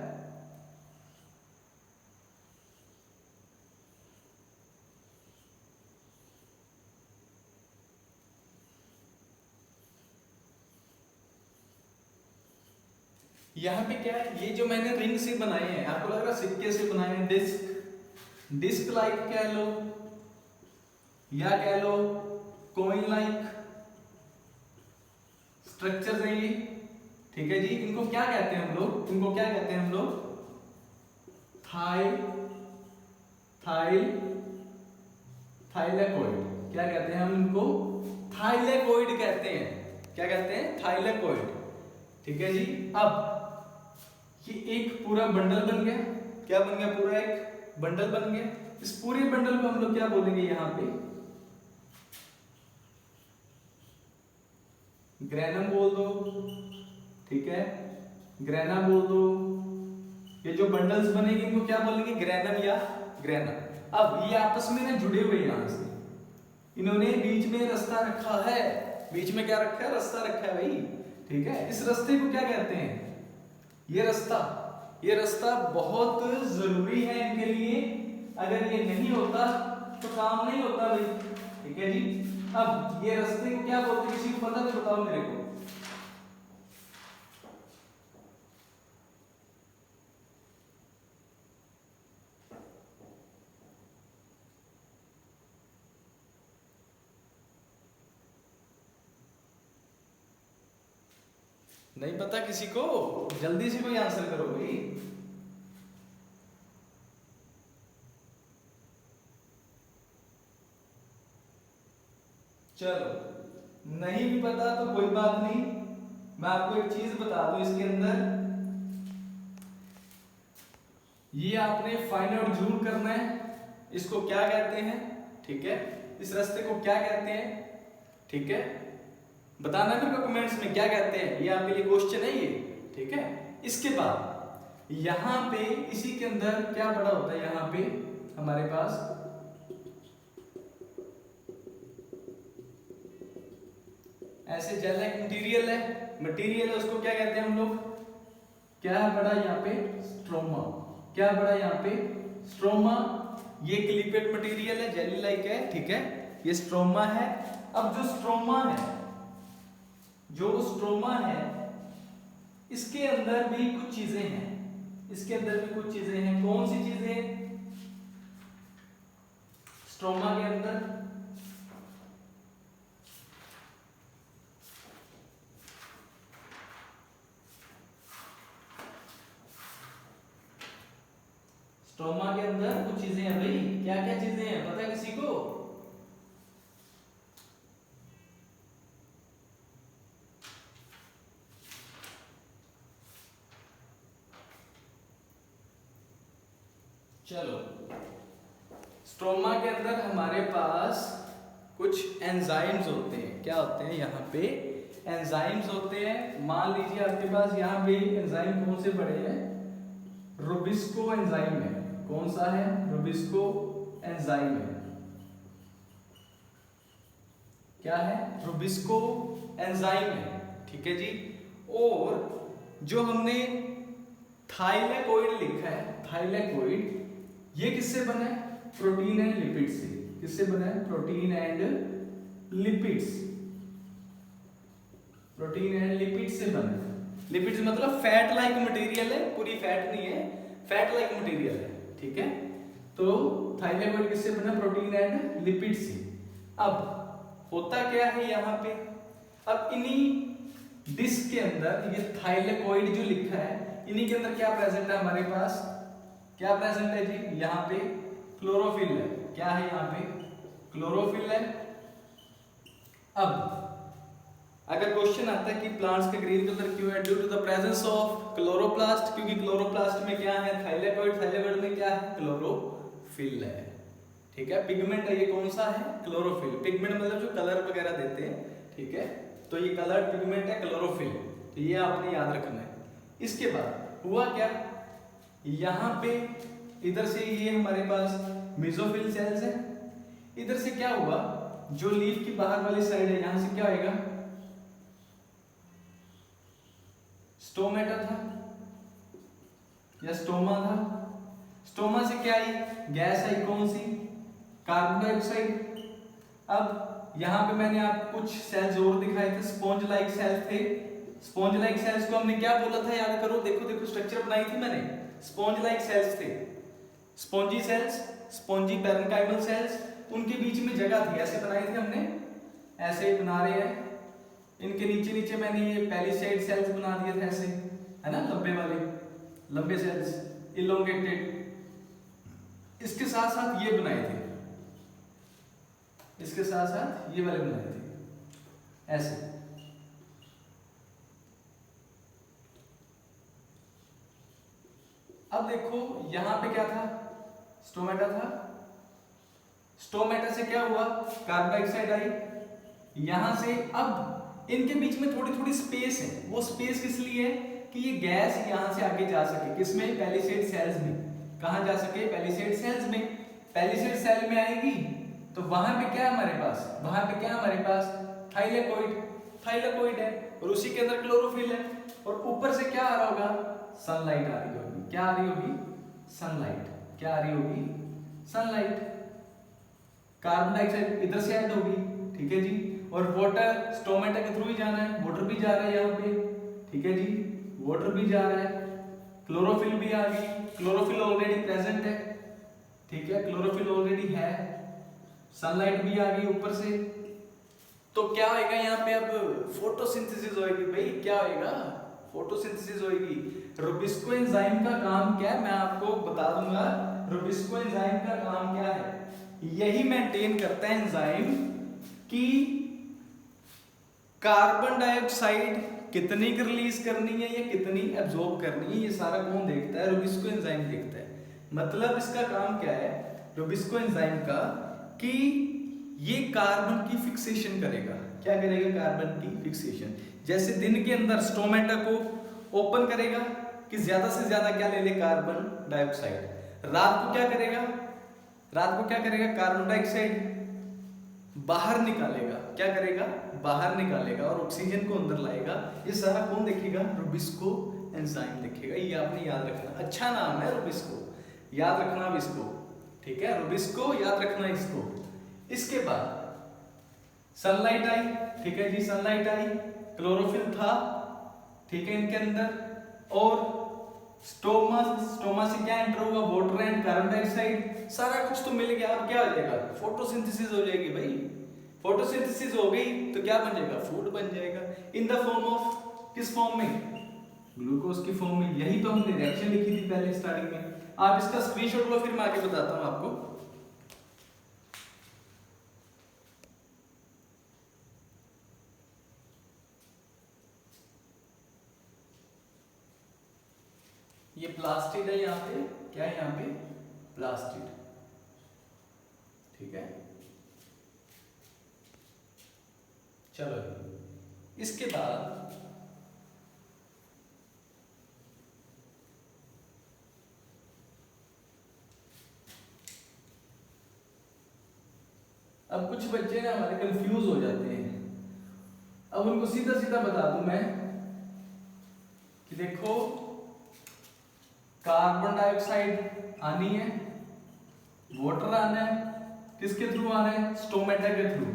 यहाँ पे क्या है, ये जो मैंने रिंग से बनाए हैं, आपको लग रहा है सिक्के से बनाए हैं, डिस्क, डिस्क लाइक कह लो या कह लो कॉइन लाइक स्ट्रक्चर है ये, ठीक है जी। इनको क्या कहते हैं हम लोग, इनको क्या कहते हैं हम लोग, थाइलेकोइड, क्या कहते हैं हम इनको, थाइलेकोइड कहते हैं, क्या कहते हैं, थाइलेकोइड, ठीक है जी। अब ये एक पूरा बंडल बन गया, क्या बन गया, पूरा एक बंडल बन गया। इस पूरे बंडल को हम लोग क्या बोलेंगे, यहां पे ग्रेनम बोल दो, ठीक है, ग्रेना बोल दो। ये जो बंडल्स बनेंगे इनको क्या बोलेंगे, ग्रेनम या ग्रेना। अब ये आपस में ना जुड़े हुए, यहां से इन्होंने बीच में रास्ता रखा है, बीच में क्या रखा है, रास्ता रखा है भाई, ठीक है। इस रास्ते को क्या कहते हैं, ये रास्ता बहुत जरूरी है इनके लिए, अगर ये नहीं होता तो काम नहीं होता भाई, ठीक है जी। अब ये रास्ते को क्या बोलते हैं, किसी को पता तो बताओ मेरे को। नहीं पता किसी को, जल्दी से कोई आंसर करो भाई। चलो नहीं भी पता तो कोई बात नहीं, मैं आपको एक चीज बता दूं, इसके अंदर ये आपने फाइंड आउट जरूर करना है, इसको क्या कहते हैं, ठीक है। इस रास्ते को क्या कहते हैं, ठीक है, बताना मेरे को कमेंट्स में क्या कहते हैं, ये आपके लिए क्वेश्चन है ये, ठीक है। इसके बाद यहाँ पे इसी के अंदर क्या पड़ा होता है, यहाँ पे हमारे पास ऐसे जेल लाइक मटेरियल है, उसको क्या कहते हैं हम लोग, क्या पड़ा यहाँ पे, स्ट्रोमा, क्या पड़ा यहाँ पे, स्ट्रोमा। ये क्लिपेड मटेरियल है, जेली लाइक है, ठीक है, ये स्ट्रोमा है। अब जो स्ट्रोमा है इसके अंदर भी कुछ चीजें हैं, इसके अंदर भी कुछ चीजें हैं। कौन सी चीजें स्ट्रोमा के अंदर, स्ट्रोमा के अंदर कुछ चीजें हैं भाई, क्या क्या चीजें हैं पता है किसी को? चलो, स्ट्रोमा के अंदर हमारे पास कुछ एंजाइम्स होते हैं, क्या होते हैं यहाँ पे, एंजाइम्स होते हैं। मान लीजिए आपके पास यहाँ पे एंजाइम कौन से पड़े हैं, रुबिस्को एंजाइम है, कौन सा है, रुबिस्को एंजाइम है, क्या है, रुबिस्को एंजाइम है, ठीक है जी। और जो हमने थाइलेकोइड लिखा है, थाइलेकोइड, ये किससे बना है, प्रोटीन एंड लिपिड से, किससे बना है, protein and lipids, protein and lipid से बना है। लिपिड्स मतलब फैट लाइक मटेरियल है, पूरी फैट नहीं है, फैट लाइक मटेरियल है, ठीक है। तो थाइलेकोइड किससे बना, प्रोटीन एंड लिपिड से। अब होता क्या है यहाँ पे, अब इन्हीं डिस्क के अंदर ये थाइलेकोइड जो लिखा है, इन्हीं के अंदर क्या प्रेजेंट है हमारे पास, क्या प्रेजेंट है जी, यहाँ पे क्लोरोफिल है, क्या है यहाँ पे, क्लोरोफिल है। अब अगर क्वेश्चन आता है कि प्लांट्स के ग्रीन कलर क्यों है, due to the presence of chloroplast, क्योंकि क्लोरोप्लास्ट में क्या है, थाइलेकोइड, थाइलेकोइड में क्या है, क्लोरोफिल है, ठीक है। पिगमेंट है, ये कौन सा है, क्लोरोफिल। पिगमेंट मतलब जो कलर वगैरह देते हैं, ठीक है, तो ये कलर पिगमेंट है क्लोरोफिल, तो ये आपने याद रखना है। इसके बाद हुआ क्या, यहाँ पे इधर से ये हमारे पास मेसोफिल सेल्स है, इधर से क्या हुआ, जो लीफ की बाहर वाली साइड है, यहां से क्या आएगा, स्टोमेटा था या स्टोमा था, स्टोमा से क्या आई, गैस आई, कौन सी, कार्बन डाइऑक्साइड। अब यहां पे मैंने आपको कुछ सेल्स और दिखाए थे, स्पॉन्ज लाइक सेल्स थे। स्पॉन्ज लाइक सेल्स को हमने क्या बोला था, याद करो, देखो देखो स्ट्रक्चर बनाई थी मैंने, स्पॉन्ज लाइक सेल्स थे, spongy cells, spongy parenchymal cells, उनके बीच में जगह थी, ऐसे बनाए थे हमने, ऐसे बना रहे हैं। इनके नीचे नीचे मैंने ये पैलिसेड सेल्स बना दिए थे ऐसे, है ना, लंबे वाले, लंबे सेल्स, इलोंगेटेड। इसके साथ साथ ये बनाए थे, इसके साथ साथ ये वाले बनाए थे ऐसे। अब देखो यहां पे क्या था, स्टोमेटा था, स्टोमेटा से क्या हुआ, कार्बन डाइऑक्साइड आई, यहां से अब इनके बीच में थोड़ी थोड़ी स्पेस है, वो स्पेस किस लिए है कि ये गैस यहां से आगे जा सके, किसमें, पैलिसेड सेल्स में। कहां जा सके, पैलिसेड सेल्स में। पैलिसेड सेल में आएगी तो वहां पे क्या है हमारे पास, वहां पे क्या है हमारे पास, थाइलेकोइड, थाइलेकोइड है, और उसी के अंदर क्लोरोफिल है, और ऊपर से क्या आ रहा होगा, सनलाइट आ रही होगी, क्या आ रही होगी, सनलाइट, क्या आ रही होगी, सनलाइट। कार्बन डाइऑक्साइड इधर से ऐड होगी, ठीक है जी, और वाटर स्टोमेटा के थ्रू ही जाना है, वाटर भी जा रहा है यहाँ पे, ठीक है जी, वाटर भी जा रहा है, क्लोरोफिल भी आ गई, क्लोरोफिल ऑलरेडी प्रेजेंट है, ठीक है, क्लोरोफिल ऑलरेडी है, सनलाइट भी आ गई ऊपर से। तो क्या होएगा यहाँ पे, अब फोटोसिंथेसिस होएगी भाई, क्या होएगा, फोटोसिंथेसिस होएगी। रुबिस्को एंजाइम का काम क्या है, मैं आपको बता दूंगा, रुबिस्को एंजाइम का काम क्या है, यही मेंटेन करता है एंजाइम कि कार्बन डाइऑक्साइड कितनी रिलीज करनी है या कितनी एब्जॉर्ब करनी है, ये सारा कौन देखता है, रुबिस्को एंजाइम देखता है। मतलब इसका काम क्या है रुबिस्को एंजाइम का, कि ये कार्बन की फिक्सेशन करेगा। क्या करेगा? कार्बन की फिक्सेशन। जैसे दिन के अंदर स्टोमेटा को ओपन करेगा कि ज्यादा से ज्यादा क्या ले ले? Carbon dioxide. रात को क्या करेगा? रात को क्या करेगा? कार्बन डाइऑक्साइड बाहर निकालेगा। क्या करेगा? बाहर निकालेगा और ऑक्सीजन को अंदर लाएगा। ये सारा कौन देखेगा? रुबिस्को एंजाइम देखेगा। ये आपने याद रखना, अच्छा नाम है रुबिस्को, याद रखना अब इसको, ठीक है? रुबिस्को याद रखना इसको। इसके बाद सनलाइट आई, ठीक है जी, सनलाइट आई, क्लोरोफिल था, ठीक है, इनके अंदर, और स्टोमा से क्या एंटर होगा? वाटर एंड कार्बन डाइऑक्साइड, सारा कुछ तो मिल गया। अब क्या हो जाएगा? फोटोसिंथेसिस हो जाएगी भाई। फोटोसिंथेसिस हो गई तो क्या बन जाएगा? फूड बन जाएगा। इन द फॉर्म ऑफ, किस फॉर्म में? ग्लूकोज की फॉर्म में। यही तो हमने रिएक्शन लिखी थी पहले स्टार्टिंग में। आप इसका स्क्रीनशॉट लो, फिर मैं आगे बताता हूं आपको। ये प्लास्टिड है, यहाँ पे क्या है? यहाँ पे प्लास्टिड, ठीक है। चलो इसके बाद अब कुछ बच्चे ना हमारे कंफ्यूज हो जाते हैं। अब उनको सीधा सीधा बता दूं मैं कि देखो, कार्बन डाइऑक्साइड आनी है, वाटर आना है, किसके थ्रू आना है? स्टोमेटा के थ्रू।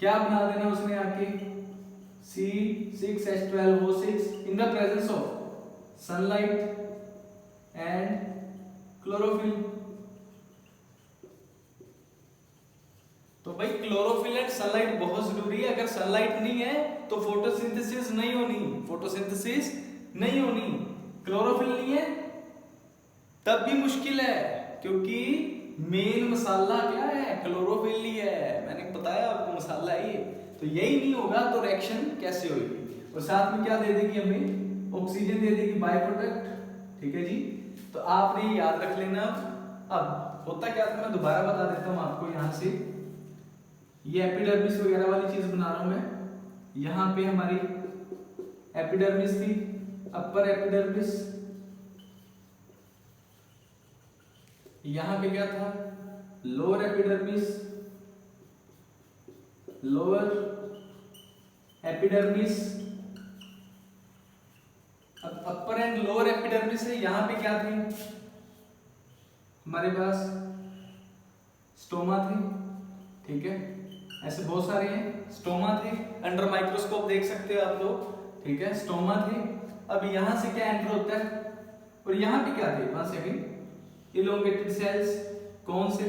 क्या बना देना उसने आके? C6H12O6 in the presence of sunlight and chlorophyll. तो भाई क्लोरोफिल एंड सनलाइट बहुत जरूरी है। अगर सनलाइट नहीं है तो फोटोसिंथेसिस नहीं होनी, फोटोसिंथेसिस नहीं होनी। क्लोरोफिल नहीं है तब भी मुश्किल है, क्योंकि मेन मसाला क्या है? क्लोरोफिल ही है। मैंने बताया आपको मसाला ये। तो यही नहीं होगा तो रिएक्शन कैसे होगी? और साथ में क्या दे देगी हमें? ऑक्सीजन दे देगी, बाय प्रोडक्ट, ठीक है जी। तो आपने याद रख लेना। अब होता क्या था, मैं दोबारा बता देता हूं आपको। यहां से ये एपिडर्मिस वगैरह वाली चीज बना रहा हूं मैं। यहां पे हमारी एपिडर्मिस थी, अपर एपिडर्मिस। यहां पे क्या था? Lower epidermis, lower epidermis. अब अपर एंड लोअर एपिडर्मिस है। यहां पे क्या थे हमारे पास? स्टोमा थे, ठीक है। ऐसे बहुत सारे हैं, स्टोमा थे। अंडर माइक्रोस्कोप देख सकते हो आप लोग, ठीक है, स्टोमा थे। अब यहां से क्या एंटर होता है? और यहां पे क्या थे? 1 सेकेंड, इलोंगेटेड सेल्स। कौन से?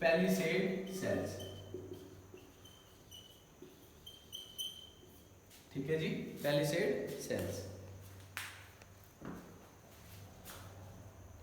पैलिसेड सेल्स, ठीक है जी, पैलिसेड सेल्स।